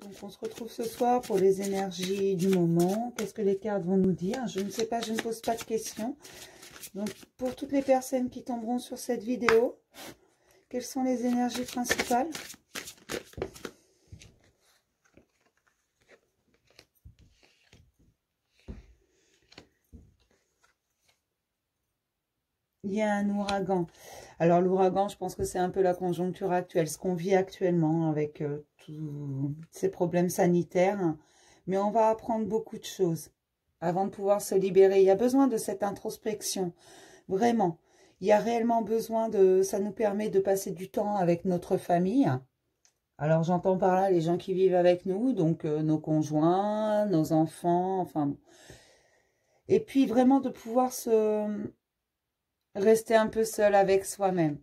Donc on se retrouve ce soir pour les énergies du moment. Qu'est-ce que les cartes vont nous dire? Je ne sais pas, je ne pose pas de questions. Donc pour toutes les personnes qui tomberont sur cette vidéo, quelles sont les énergies principales? Il y a un ouragan. Alors l'ouragan, je pense que c'est un peu la conjoncture actuelle, ce qu'on vit actuellement avec tous ces problèmes sanitaires. Mais on va apprendre beaucoup de choses avant de pouvoir se libérer. Il y a besoin de cette introspection, vraiment. Il y a réellement besoin de... Ça nous permet de passer du temps avec notre famille. Alors j'entends par là les gens qui vivent avec nous, donc nos conjoints, nos enfants, enfin... Et puis vraiment de pouvoir rester un peu seul avec soi-même.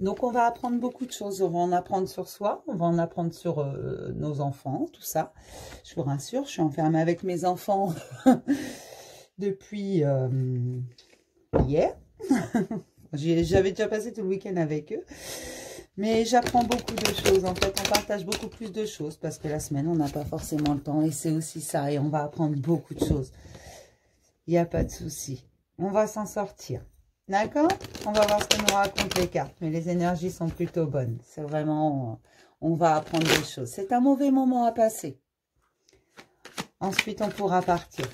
Donc, on va apprendre beaucoup de choses. On va en apprendre sur soi, on va en apprendre sur nos enfants, tout ça. Je vous rassure, je suis enfermée avec mes enfants depuis hier. J'avais déjà passé tout le week-end avec eux. Mais j'apprends beaucoup de choses. En fait, on partage beaucoup plus de choses parce que la semaine, on n'a pas forcément le temps. Et c'est aussi ça. Et on va apprendre beaucoup de choses. Il n'y a pas de souci. On va s'en sortir. D'accord? On va voir ce que nous racontent les cartes. Mais les énergies sont plutôt bonnes. C'est vraiment... On va apprendre des choses. C'est un mauvais moment à passer. Ensuite, on pourra partir.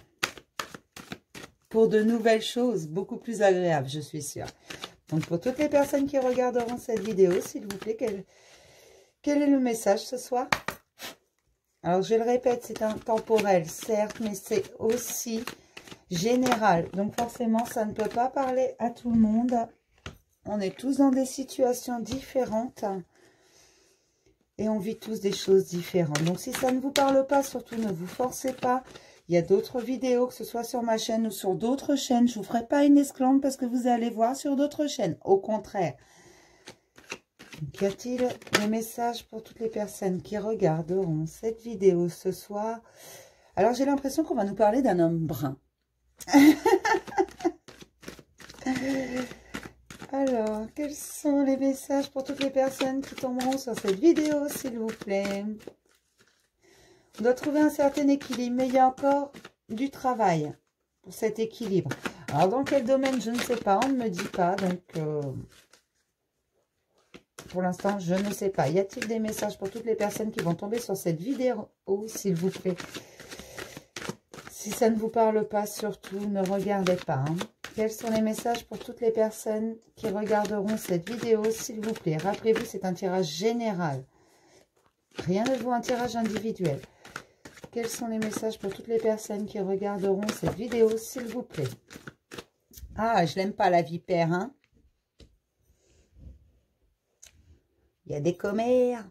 Pour de nouvelles choses, beaucoup plus agréables, je suis sûre. Donc, pour toutes les personnes qui regarderont cette vidéo, s'il vous plaît, quel est le message ce soir? Alors, je le répète, c'est intemporel, certes, mais c'est aussi... général, donc forcément ça ne peut pas parler à tout le monde. On est tous dans des situations différentes et on vit tous des choses différentes. Donc si ça ne vous parle pas, surtout ne vous forcez pas. Il y a d'autres vidéos, que ce soit sur ma chaîne ou sur d'autres chaînes. Je ne vous ferai pas une esclandre parce que vous allez voir sur d'autres chaînes. Au contraire. Donc, y a-t-il des messages pour toutes les personnes qui regarderont cette vidéo ce soir? Alors j'ai l'impression qu'on va nous parler d'un homme brun. Alors, quels sont les messages pour toutes les personnes qui tomberont sur cette vidéo, s'il vous plaît? On doit trouver un certain équilibre, mais il y a encore du travail pour cet équilibre. Alors, dans quel domaine, je ne sais pas, on ne me dit pas, donc pour l'instant, je ne sais pas. Y a-t-il des messages pour toutes les personnes qui vont tomber sur cette vidéo, s'il vous plaît? Si ça ne vous parle pas, surtout, ne regardez pas. Hein. Quels sont les messages pour toutes les personnes qui regarderont cette vidéo, s'il vous plaît? Rappelez-vous, c'est un tirage général. Rien ne vaut un tirage individuel. Quels sont les messages pour toutes les personnes qui regarderont cette vidéo, s'il vous plaît? Ah, je l'aime pas, la vipère. Hein. Il y a des commères.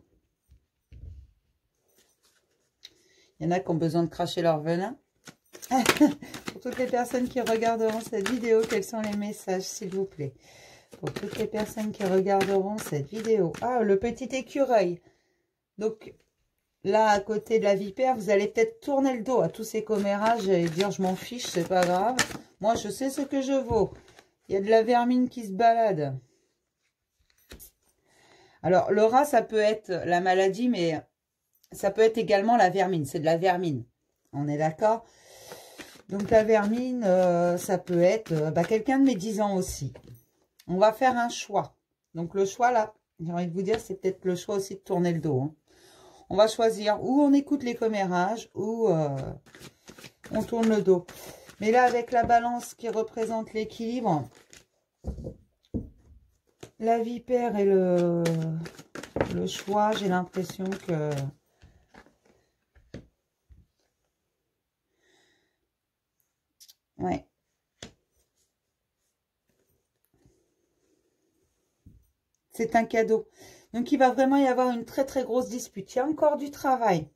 Il y en a qui ont besoin de cracher leur venin. Pour toutes les personnes qui regarderont cette vidéo, quels sont les messages, s'il vous plaît? Pour toutes les personnes qui regarderont cette vidéo. Ah, le petit écureuil. Donc, là, à côté de la vipère, vous allez peut-être tourner le dos à tous ces commérages et dire, je m'en fiche, c'est pas grave. Moi, je sais ce que je vaux. Il y a de la vermine qui se balade. Alors, le rat, ça peut être la maladie, mais ça peut être également la vermine. C'est de la vermine. On est d'accord? Donc, la vermine, ça peut être quelqu'un de médisant aussi. On va faire un choix. Donc, le choix, là, j'ai envie de vous dire, c'est peut-être le choix aussi de tourner le dos. Hein. On va choisir où on écoute les commérages, ou on tourne le dos. Mais là, avec la balance qui représente l'équilibre, la vipère et le choix, j'ai l'impression que... Ouais. C'est un cadeau. Donc, il va vraiment y avoir une très, très grosse dispute. Il y a encore du travail.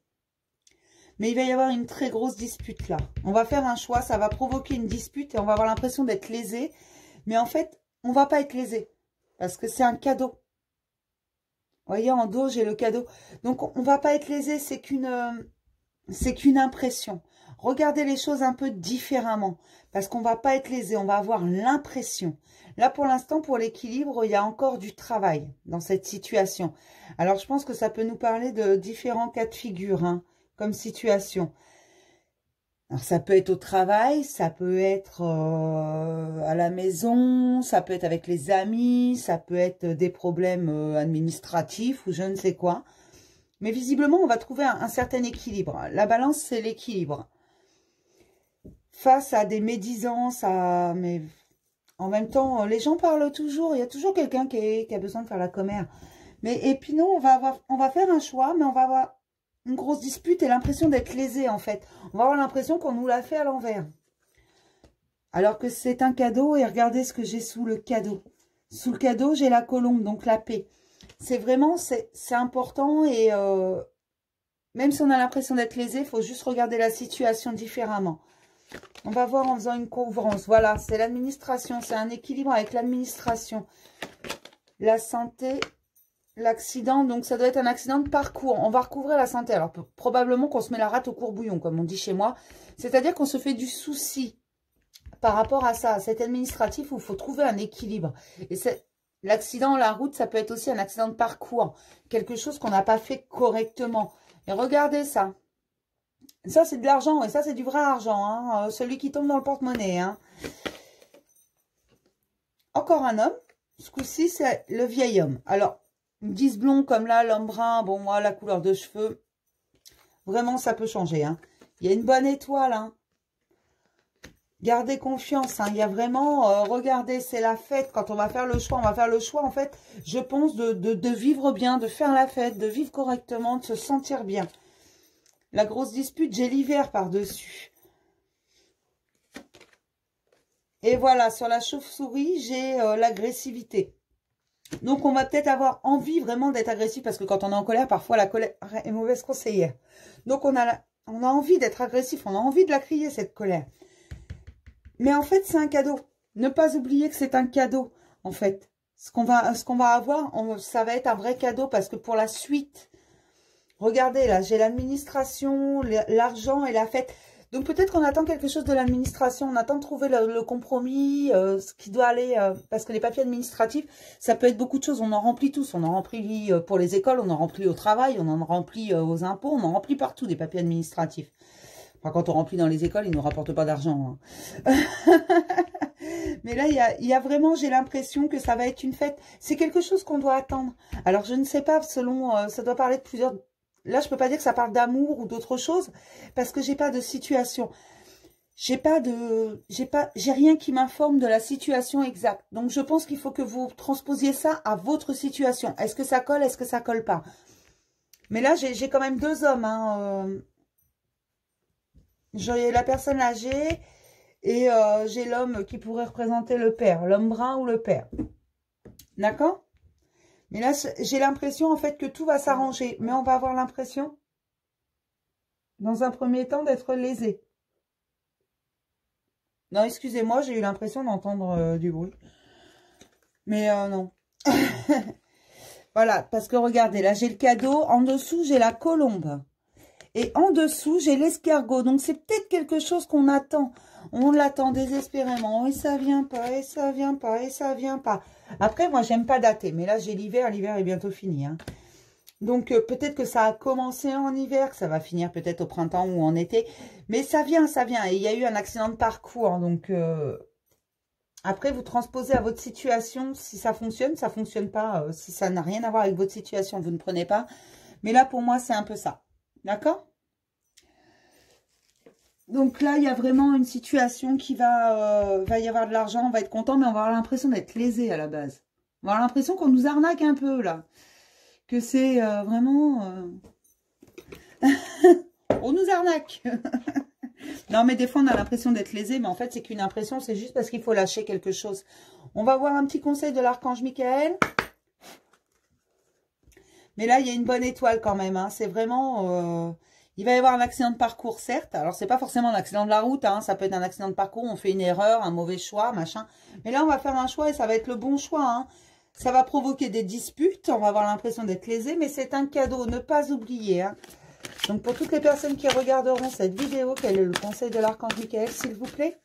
Mais il va y avoir une très grosse dispute là. On va faire un choix. Ça va provoquer une dispute et on va avoir l'impression d'être lésé. Mais en fait, on ne va pas être lésé. Parce que c'est un cadeau. Vous voyez, en dos, j'ai le cadeau. Donc, on ne va pas être lésé. C'est qu'une impression. Regardez les choses un peu différemment. Parce qu'on ne va pas être lésé, on va avoir l'impression. Là, pour l'instant, pour l'équilibre, il y a encore du travail dans cette situation. Alors, je pense que ça peut nous parler de différents cas de figure, hein, comme situation. Alors, ça peut être au travail, ça peut être à la maison, ça peut être avec les amis, ça peut être des problèmes administratifs ou je ne sais quoi. Mais visiblement, on va trouver un certain équilibre. La balance, c'est l'équilibre. Face à des médisances, mais en même temps, les gens parlent toujours. Il y a toujours quelqu'un qui a besoin de faire la commère. Et puis nous, on va faire un choix, mais on va avoir une grosse dispute et l'impression d'être lésé, en fait. On va avoir l'impression qu'on nous l'a fait à l'envers. Alors que c'est un cadeau, et regardez ce que j'ai sous le cadeau. Sous le cadeau, j'ai la colombe, donc la paix. C'est vraiment, c'est important, et même si on a l'impression d'être lésé, il faut juste regarder la situation différemment. On va voir en faisant une couvrance. Voilà, c'est l'administration, c'est un équilibre avec l'administration. La santé... L'accident, donc ça doit être un accident de parcours. On va recouvrir la santé. Alors, probablement qu'on se met la rate au courbouillon, comme on dit chez moi. C'est-à-dire qu'on se fait du souci par rapport à ça. C'est administratif où il faut trouver un équilibre. Et l'accident, la route, ça peut être aussi un accident de parcours. Quelque chose qu'on n'a pas fait correctement. Et regardez ça. Ça, c'est de l'argent. Et ça, c'est du vrai argent. Hein, celui qui tombe dans le porte-monnaie. Hein. Encore un homme. Ce coup-ci, c'est le vieil homme. Alors, ils me disent blond comme là, l'homme brun, bon moi la couleur de cheveux, vraiment ça peut changer. Hein. Il y a une bonne étoile. Hein. Gardez confiance. Hein. Il y a vraiment, regardez, c'est la fête. Quand on va faire le choix, on va faire le choix en fait, je pense, de vivre bien, de faire la fête, de vivre correctement, de se sentir bien. La grosse dispute, j'ai l'hiver par-dessus. Et voilà, sur la chauve-souris, j'ai l'agressivité. Donc, on va peut-être avoir envie vraiment d'être agressif parce que quand on est en colère, parfois la colère est mauvaise conseillère. Donc, on a envie d'être agressif, on a envie de la crier, cette colère. Mais en fait, c'est un cadeau. Ne pas oublier que c'est un cadeau, en fait. Ce qu'on va avoir, ça va être un vrai cadeau parce que pour la suite, regardez là, j'ai l'administration, l'argent et la fête. Donc peut-être qu'on attend quelque chose de l'administration, on attend de trouver le compromis, ce qui doit aller, parce que les papiers administratifs, ça peut être beaucoup de choses, on en remplit tous, on en remplit pour les écoles, on en remplit au travail, on en remplit aux impôts, on en remplit partout des papiers administratifs. Enfin, quand on remplit dans les écoles, ils ne nous rapportent pas d'argent. Hein. Mais là, il y a vraiment, j'ai l'impression que ça va être une fête. C'est quelque chose qu'on doit attendre. Alors, je ne sais pas, selon, ça doit parler de plusieurs... Là, je ne peux pas dire que ça parle d'amour ou d'autre chose, parce que j'ai pas de situation. J'ai rien qui m'informe de la situation exacte. Donc, je pense qu'il faut que vous transposiez ça à votre situation. Est-ce que ça colle, est-ce que ça colle pas? Mais là, j'ai quand même deux hommes. Hein, j'ai la personne âgée et j'ai l'homme qui pourrait représenter le père, l'homme brun ou le père. D'accord? Mais là, j'ai l'impression, en fait, que tout va s'arranger. Mais on va avoir l'impression, dans un premier temps, d'être lésé. Non, excusez-moi, j'ai eu l'impression d'entendre du bruit. Mais non. Voilà, parce que regardez, là, j'ai le cadeau. En dessous, j'ai la colombe. Et en dessous, j'ai l'escargot. Donc, c'est peut-être quelque chose qu'on attend. On l'attend désespérément. Et ça vient pas, et ça vient pas, et ça vient pas. Après, moi, j'aime pas dater. Mais là, j'ai l'hiver. L'hiver est bientôt fini. Hein. Donc, peut-être que ça a commencé en hiver, que ça va finir peut-être au printemps ou en été. Mais ça vient, ça vient. Et il y a eu un accident de parcours. Donc, après, vous transposez à votre situation. Si ça fonctionne pas. Si ça n'a rien à voir avec votre situation, vous ne prenez pas. Mais là, pour moi, c'est un peu ça. D'accord? Donc là, il y a vraiment une situation qui va y avoir de l'argent, on va être content, mais on va avoir l'impression d'être lésé à la base. On va avoir l'impression qu'on nous arnaque un peu, là. Que c'est vraiment... on nous arnaque. Non, mais des fois, on a l'impression d'être lésé, mais en fait, c'est qu'une impression, c'est juste parce qu'il faut lâcher quelque chose. On va voir un petit conseil de l'archange Michael. Mais là, il y a une bonne étoile quand même. Hein. C'est vraiment... il va y avoir un accident de parcours, certes. Alors, c'est pas forcément un accident de la route. Hein. Ça peut être un accident de parcours. On fait une erreur, un mauvais choix, machin. Mais là, on va faire un choix et ça va être le bon choix. Hein. Ça va provoquer des disputes. On va avoir l'impression d'être lésé. Mais c'est un cadeau. Ne pas oublier. Hein. Donc, pour toutes les personnes qui regarderont cette vidéo, quel est le conseil de l'archange Michael, s'il vous plaît?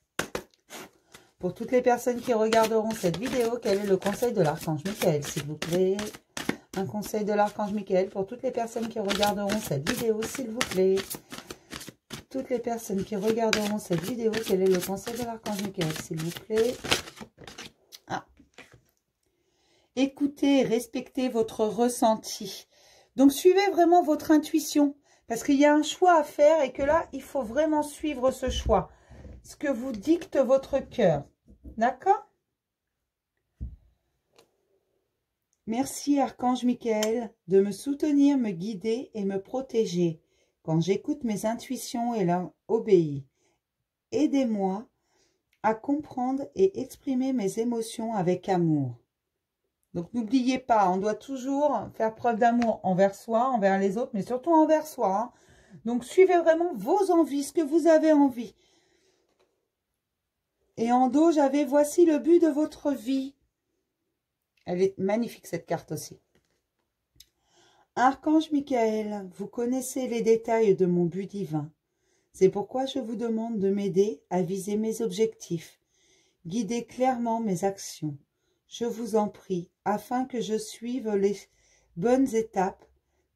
Pour toutes les personnes qui regarderont cette vidéo, quel est le conseil de l'archange Michael, s'il vous plaît? Un conseil de l'archange Michael pour toutes les personnes qui regarderont cette vidéo, s'il vous plaît. Toutes les personnes qui regarderont cette vidéo, quel est le conseil de l'archange Michael, s'il vous plaît? Ah. Écoutez, respectez votre ressenti. Donc, suivez vraiment votre intuition. Parce qu'il y a un choix à faire et que là, il faut vraiment suivre ce choix. Ce que vous dicte votre cœur. D'accord? Merci, Archange Michael, de me soutenir, me guider et me protéger quand j'écoute mes intuitions et leur obéis. Aidez-moi à comprendre et exprimer mes émotions avec amour. Donc, n'oubliez pas, on doit toujours faire preuve d'amour envers soi, envers les autres, mais surtout envers soi. Hein. Donc, suivez vraiment vos envies, ce que vous avez envie. Et en dos, j'avais « Voici le but de votre vie ». Elle est magnifique, cette carte aussi. Archange Michael, vous connaissez les détails de mon but divin. C'est pourquoi je vous demande de m'aider à viser mes objectifs. Guidez clairement mes actions. Je vous en prie, afin que je suive les bonnes étapes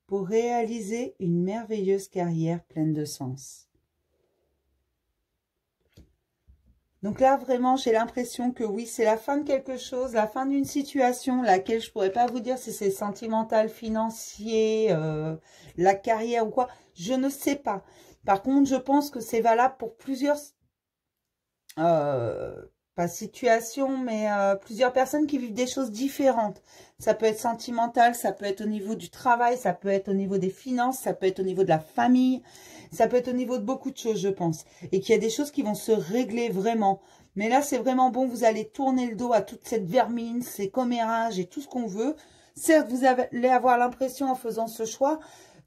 pour réaliser une merveilleuse carrière pleine de sens. Donc là, vraiment, j'ai l'impression que oui, c'est la fin de quelque chose, la fin d'une situation, laquelle je pourrais pas vous dire si c'est sentimental, financier, la carrière ou quoi. Je ne sais pas. Par contre, je pense que c'est valable pour plusieurs... pas situation, mais plusieurs personnes qui vivent des choses différentes. Ça peut être sentimental, ça peut être au niveau du travail, ça peut être au niveau des finances, ça peut être au niveau de la famille, ça peut être au niveau de beaucoup de choses, je pense. Et qu'il y a des choses qui vont se régler vraiment. Mais là, c'est vraiment bon, vous allez tourner le dos à toute cette vermine, ces commérages et tout ce qu'on veut. Certes, vous allez avoir l'impression en faisant ce choix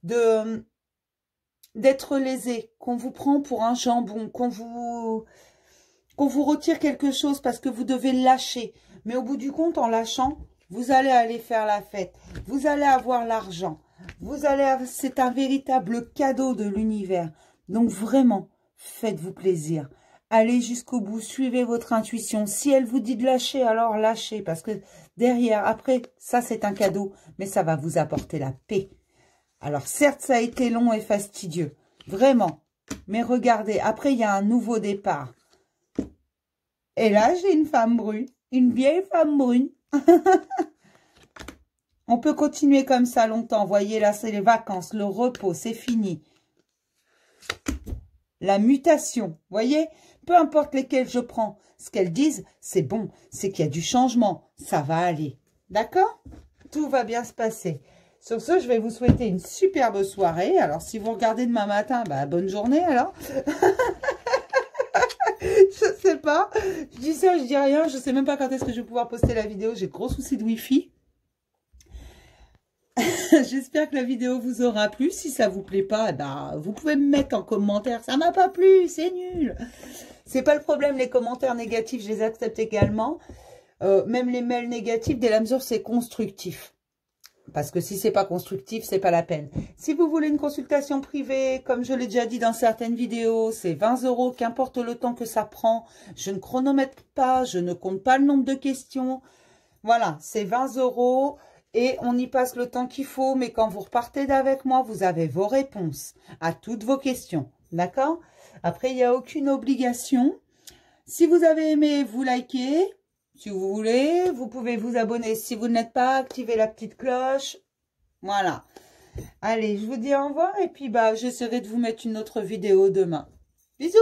d'être lésé, qu'on vous prend pour un jambon, qu'on vous retire quelque chose parce que vous devez lâcher. Mais au bout du compte, en lâchant, vous allez aller faire la fête. Vous allez avoir l'argent. C'est un véritable cadeau de l'univers. Donc vraiment, faites-vous plaisir. Allez jusqu'au bout, suivez votre intuition. Si elle vous dit de lâcher, alors lâchez. Parce que derrière, après, ça c'est un cadeau. Mais ça va vous apporter la paix. Alors certes, ça a été long et fastidieux. Vraiment. Mais regardez, après il y a un nouveau départ. Et là, j'ai une femme brune, une vieille femme brune. On peut continuer comme ça longtemps. Vous voyez, là, c'est les vacances, le repos, c'est fini. La mutation, vous voyez, peu importe lesquelles je prends, ce qu'elles disent, c'est bon, c'est qu'il y a du changement, ça va aller. D'accord? Tout va bien se passer. Sur ce, je vais vous souhaiter une superbe soirée. Alors, si vous regardez demain matin, bah, bonne journée alors. Je sais pas. Je dis ça, je dis rien. Je sais même pas quand est-ce que je vais pouvoir poster la vidéo. J'ai de gros soucis de Wi-Fi. J'espère que la vidéo vous aura plu. Si ça vous plaît pas, eh ben, vous pouvez me mettre en commentaire. Ça m'a pas plu, c'est nul. C'est pas le problème. Les commentaires négatifs, je les accepte également. Même les mails négatifs, dès la mesure c'est constructif. Parce que si c'est pas constructif, c'est pas la peine. Si vous voulez une consultation privée, comme je l'ai déjà dit dans certaines vidéos, c'est 20 €, qu'importe le temps que ça prend. Je ne chronomètre pas, je ne compte pas le nombre de questions. Voilà, c'est 20 € et on y passe le temps qu'il faut. Mais quand vous repartez d'avec moi, vous avez vos réponses à toutes vos questions. D'accord? Après, il n'y a aucune obligation. Si vous avez aimé, vous likez. Si vous voulez, vous pouvez vous abonner. Si vous n'êtes pas, activez la petite cloche. Voilà. Allez, je vous dis au revoir. Et puis, bah, j'essaierai de vous mettre une autre vidéo demain. Bisous!